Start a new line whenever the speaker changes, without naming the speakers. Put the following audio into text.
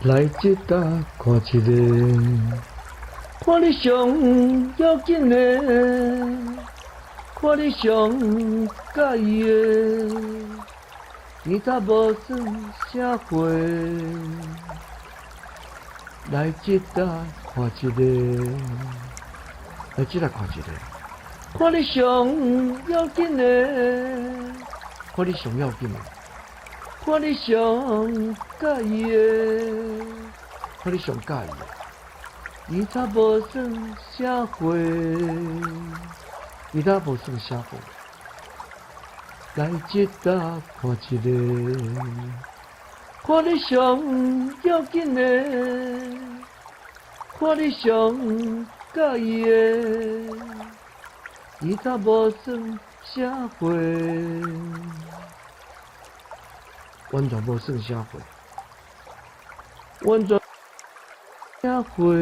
来一搭看一个，看你上要紧的，看你上介意的，伊才无算啥货。来一搭看一个，来一搭看一个，看你上要紧的，看你上要紧的。看你上介意的，看你上介意的，伊才无算啥货，伊才无算啥货。来一搭看一个，看你上要紧的，看你上介意的，伊才无算啥货。完全无算啥货，完全啥货。